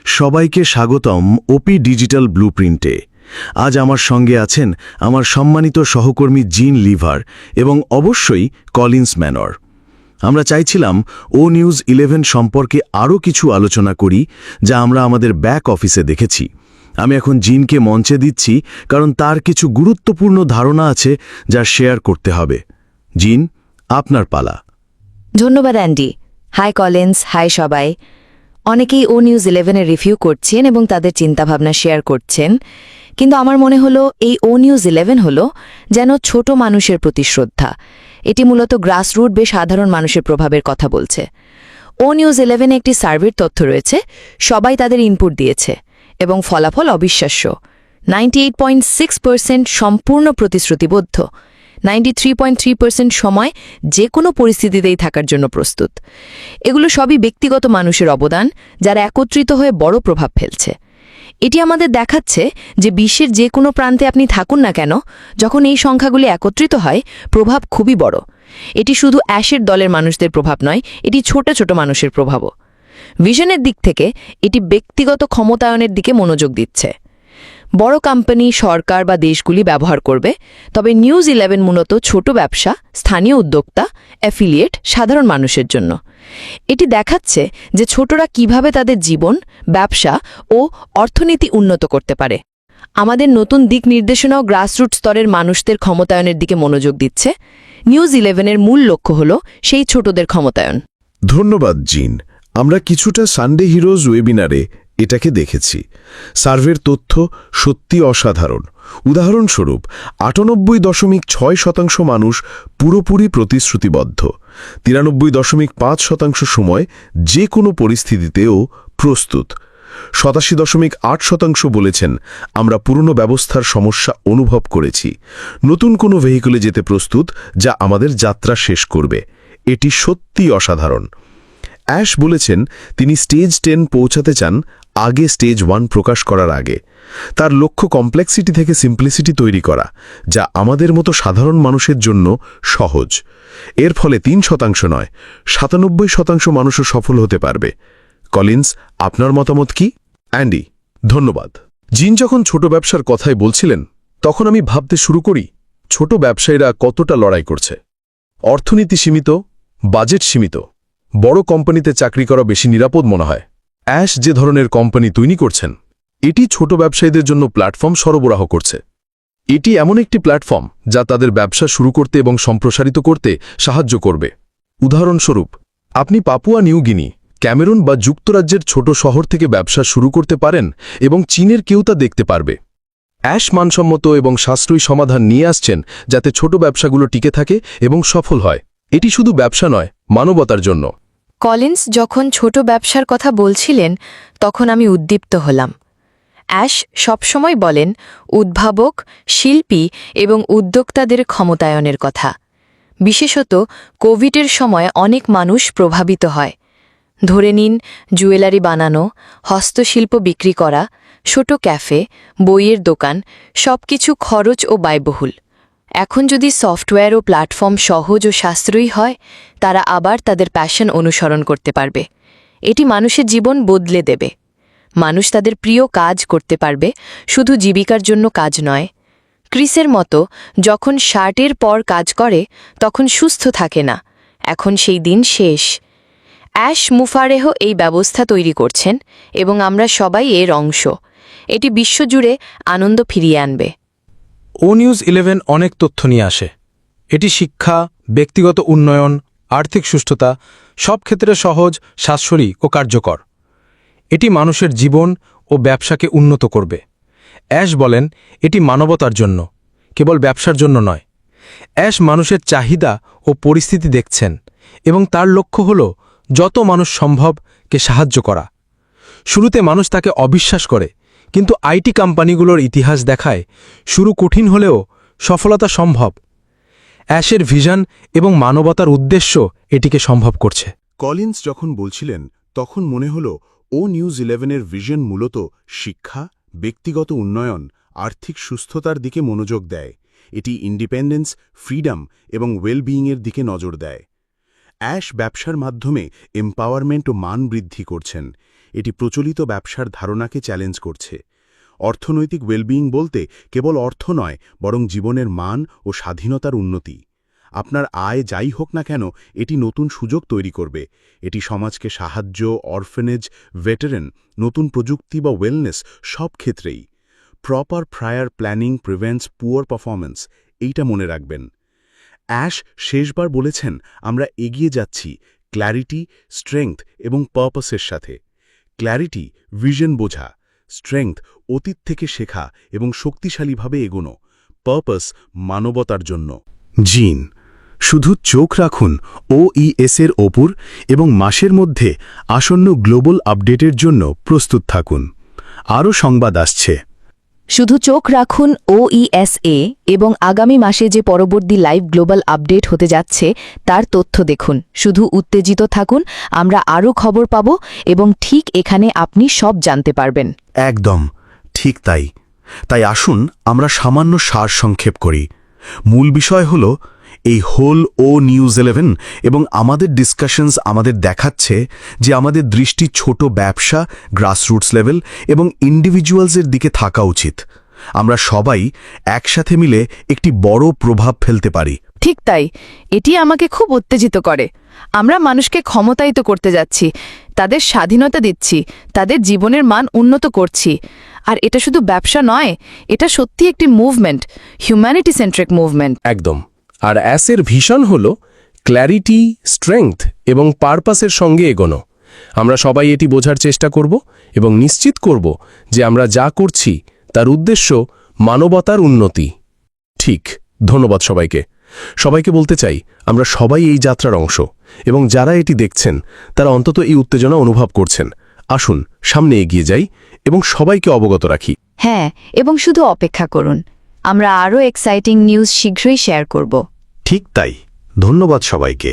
সবাইকে স্বাগতম ওপি ডিজিটাল ব্লুপ্রিন্টে। আজ আমার সঙ্গে আছেন আমার সম্মানিত সহকর্মী জিন লিভার এবং অবশ্যই কলিন্স ম্যানর। আমরা চাইছিলাম ও নিউজ 11 সম্পর্কে আরও কিছু আলোচনা করি, যা আমরা আমাদের ব্যাক অফিসে দেখেছি। আমি এখন জিনকে মঞ্চে দিচ্ছি, কারণ তার কিছু গুরুত্বপূর্ণ ধারণা আছে যা শেয়ার করতে হবে। জিন, আপনার পালা। ধন্যবাদ অ্যান্ডি। হাই কলিন্স, হাই সবাই। অনেকেই ও নিউজ 11-এর রিভিউ করছেন এবং তাদের চিন্তাভাবনা শেয়ার করছেন, কিন্তু আমার মনে হলো এই ও নিউজ 11 হলো যেন ছোট মানুষের প্রতি শ্রদ্ধা। এটি মূলত গ্রাসরুট বেশ সাধারণ মানুষের প্রভাবের কথা বলছে। ও নিউজ 11-এ একটি সার্ভের তথ্য রয়েছে, সবাই তাদের ইনপুট দিয়েছে এবং ফলাফল অবিশ্বাস্য। 98.6% সম্পূর্ণ প্রতিশ্রুতিবদ্ধ, 93.3% সময় যে কোনো পরিস্থিতিতেই থাকার জন্য প্রস্তুত। এগুলো সবই ব্যক্তিগত মানুষের অবদান, যারা একত্রিত হয়ে বড় প্রভাব ফেলছে। এটি আমাদের দেখাচ্ছে যে বিশ্বের যে কোনো প্রান্তে আপনি থাকুন না কেন, যখন এই সংখ্যাগুলি একত্রিত হয়, প্রভাব খুবই বড়। এটি শুধু অ্যাশের দলের মানুষদের প্রভাব নয়, এটি ছোট ছোট মানুষের প্রভাবও। ভিশনের দিক থেকে এটি ব্যক্তিগত ক্ষমতায়নের দিকে মনোযোগ দিচ্ছে। বড় কোম্পানি, সরকার বা দেশগুলি ব্যবহার করবে, তবে নিউজ 11 মূলত ছোট ব্যবসা, স্থানীয় উদ্যোক্তা, অ্যাফিলিয়েট, সাধারণ মানুষের জন্য। এটি দেখাচ্ছে যে ছোটরা কিভাবে তাদের জীবন, ব্যবসা ও অর্থনীতি উন্নত করতে পারে। আমাদের নতুন দিক নির্দেশনাও গ্রাসরুট স্তরের মানুষদের ক্ষমতায়নের দিকে মনোযোগ দিচ্ছে। নিউজ 11-এর মূল লক্ষ্য হল সেই ছোটদের ক্ষমতায়ন। ধন্যবাদ জিন। আমরা কিছুটা সানডে হিরোজ ওয়েবিনারে এটাকে দেখেছি। সার্ভের তথ্য সত্যি অসাধারণ। উদাহরণস্বরূপ 98.6% মানুষ পুরোপুরি প্রতিশ্রুতিবদ্ধ, 93.5% সময় যে কোনো পরিস্থিতিতেও প্রস্তুত, 87.8% বলেছেন আমরা পুরনো ব্যবস্থার সমস্যা অনুভব করেছি, নতুন কোনো ভেহিকলে যেতে প্রস্তুত যা আমাদের যাত্রা শেষ করবে। এটি সত্যি অসাধারণ। অ্যাশ বলেছেন তিনি স্টেজ 10 পৌঁছাতে চান আগে স্টেজ 1 প্রকাশ করার আগে। তার লক্ষ্য কমপ্লেক্সিটি থেকে সিম্পলিসিটি তৈরি করা, যা আমাদের মতো সাধারণ মানুষের জন্য সহজ। এর ফলে 3% নয়, 97% মানুষও সফল হতে পারবে। কলিন্স, আপনার মতামত কি? অ্যান্ডি, ধন্যবাদ। জিন যখন ছোট ব্যবসার কথাই বলছিলেন, তখন আমি ভাবতে শুরু করি ছোট ব্যবসায়ীরা কতটা লড়াই করছে। অর্থনীতি সীমিত, বাজেট সীমিত, বড় কোম্পানিতে চাকরি করা বেশি নিরাপদ মনে হয়। অ্যাশ যে ধরনের কোম্পানি তৈরি করছেন, এটি ছোট ব্যবসায়ীদের জন্য প্ল্যাটফর্ম সরবরাহ করছে। এটি এমন একটি প্ল্যাটফর্ম যা তাদের ব্যবসা শুরু করতে এবং সম্প্রসারিত করতে সাহায্য করবে। উদাহরণস্বরূপ, আপনি পাপুয়া নিউ গিনি, ক্যামেরুন বা যুক্তরাজ্যের ছোট শহর থেকে ব্যবসা শুরু করতে পারেন এবং চীনের কেউ তা দেখতে পারবে। অ্যাশ মানসম্মত এবং সাশ্রয়ী সমাধান নিয়ে আসছেন যাতে ছোট ব্যবসাগুলো টিকে থাকে এবং সফল হয়। এটি শুধু ব্যবসা নয়, মানবতার জন্য। কলিন্স যখন ছোট ব্যবসার কথা বলছিলেন, তখন আমি উদ্দীপ্ত হলাম। অ্যাশ সবসময় বলেন উদ্ভাবক, শিল্পী এবং উদ্যোক্তাদের ক্ষমতায়নের কথা। বিশেষত কোভিডের সময় অনেক মানুষ প্রভাবিত হয়। ধরে নিন, জুয়েলারি বানানো, হস্তশিল্প বিক্রি করা, ছোট ক্যাফে, বইয়ের দোকান, সবকিছু খরচ ও ব্যয়বহুল। এখন যদি সফটওয়্যার ও প্ল্যাটফর্ম সহজ ও সাশ্রয়ী হয়, তারা আবার তাদের প্যাশন অনুসরণ করতে পারবে। এটি মানুষের জীবন বদলে দেবে। মানুষ তাদের প্রিয় কাজ করতে পারবে, শুধু জীবিকার জন্য কাজ নয়। ক্রিসের মতো যখন শার্টের পর কাজ করে, তখন সুস্থ থাকে না। এখন সেই দিন শেষ। অ্যাশ মুফারেহ এই ব্যবস্থা তৈরি করছেন এবং আমরা সবাই এর অংশ। এটি বিশ্বজুড়ে আনন্দ ফিরিয়ে আনবে। ও নিউজ 11 অনেক তথ্য নিয়ে আসে। এটি শিক্ষা, ব্যক্তিগত উন্নয়ন, আর্থিক সুস্থতা, সব ক্ষেত্রে সহজ, সাশ্রয়ী ও কার্যকর। এটি মানুষের জীবন ও ব্যবসাকে উন্নত করবে। অ্যাশ বলেন এটি মানবতার জন্য, কেবল ব্যবসার জন্য নয়। অ্যাশ মানুষের চাহিদা ও পরিস্থিতি দেখছেন এবং তার লক্ষ্য হল যত মানুষ সম্ভবকে সাহায্য করা। শুরুতে মানুষ তাকে অবিশ্বাস করে, কিন্তু আইটি কোম্পানিগুলোর ইতিহাস দেখায় শুরু কঠিন হলেও সফলতা সম্ভব। অ্যাশের ভিশন এবং মানবতার উদ্দেশ্য এটিকে সম্ভব করছে। কলিন্স যখন বলছিলেন, তখন মনে হল ও নিউজ 11-এর ভিশন মূলত শিক্ষা, ব্যক্তিগত উন্নয়ন, আর্থিক সুস্থতার দিকে মনোযোগ দেয়। এটি ইন্ডিপেন্ডেন্স, ফ্রিডম এবং ওয়েলবিইংয়ের দিকে নজর দেয়। অ্যাশ ব্যবসার মাধ্যমে এম্পাওয়ারমেন্ট ও মান বৃদ্ধি করছেন। এটি প্রচলিত ব্যবসার ধারণাকে চ্যালেঞ্জ করছে। অর্থনৈতিক ওয়েলবিইং বলতে কেবল অর্থ নয়, বরং জীবনের মান ও স্বাধীনতার উন্নতি। আপনার আয় যাই হোক না কেন, এটি নতুন সুযোগ তৈরি করবে। এটি সমাজকে সাহায্য, অরফেনেজ, ভেটারেন, নতুন প্রযুক্তি বা ওয়েলনেস সব ক্ষেত্রেই। Proper prior planning prevents poor performance, এইটা মনে রাখবেন। অ্যাশ শেষবার বলেছেন, আমরা এগিয়ে যাচ্ছি ক্ল্যারিটি, স্ট্রেংথ এবং পারপাসের সাথে। ক্ল্যারিটি ভিশন বোঝা, স্ট্রেংথ অতীত থেকে শেখা এবং শক্তিশালীভাবে এগোনো, পারপাস মানবতার জন্য। জিন, শুধু চোখ রাখুন OES-এর ওপর এবং মাসের মধ্যে আসন্ন গ্লোবাল আপডেটের জন্য প্রস্তুত থাকুন। আরও সংবাদ আসছে। শুধু চোখ রাখুন OES-এ এবং আগামী মাসে যে পরবর্তী লাইভ গ্লোবাল আপডেট হতে যাচ্ছে তার তথ্য দেখুন। শুধু উত্তেজিত থাকুন, আমরা আরও খবর পাব এবং ঠিক এখানে আপনি সব জানতে পারবেন। একদম ঠিক তাই আসুন আমরা সামান্য সারসংক্ষেপ করি। মূল বিষয় হল এই হোল নিউজ 11 এবং আমাদের ডিসকাশনস আমাদের দেখাচ্ছে যে আমাদের দৃষ্টি ছোট ব্যবসা, গ্রাসরুটস লেভেল এবং ইন্ডিভিজুয়ালসের দিকে থাকা উচিত। আমরা সবাই একসাথে মিলে একটি বড় প্রভাব ফেলতে পারি। ঠিক তাই, এটি আমাকে খুব উত্তেজিত করে। আমরা মানুষকে ক্ষমতায়িত করতে যাচ্ছি, তাদের স্বাধীনতা দিচ্ছি, তাদের জীবনের মান উন্নত করছি। আর এটা শুধু ব্যবসা নয়, এটা সত্যি একটি মুভমেন্ট, হিউম্যানিটি সেন্ট্রিক মুভমেন্ট। একদম। আর অ্যাসের ভিশন হল ক্ল্যারিটি, স্ট্রেংথ এবং পারপাসের সঙ্গে এগোনো। আমরা সবাই এটি বোঝার চেষ্টা করব এবং নিশ্চিত করব যে আমরা যা করছি তার উদ্দেশ্য মানবতার উন্নতি। ঠিক, ধন্যবাদ সবাইকে বলতে চাই আমরা সবাই এই যাত্রার অংশ, এবং যারা এটি দেখছেন তারা অন্তত এই উত্তেজনা অনুভব করছেন। আসুন সামনে এগিয়ে যাই এবং সবাইকে অবগত রাখি। হ্যাঁ, এবং শুধু অপেক্ষা করুন, আমরা আরও এক্সাইটিং নিউজ শীঘ্রই শেয়ার করব। ঠিক তাই, ধন্যবাদ সবাইকে।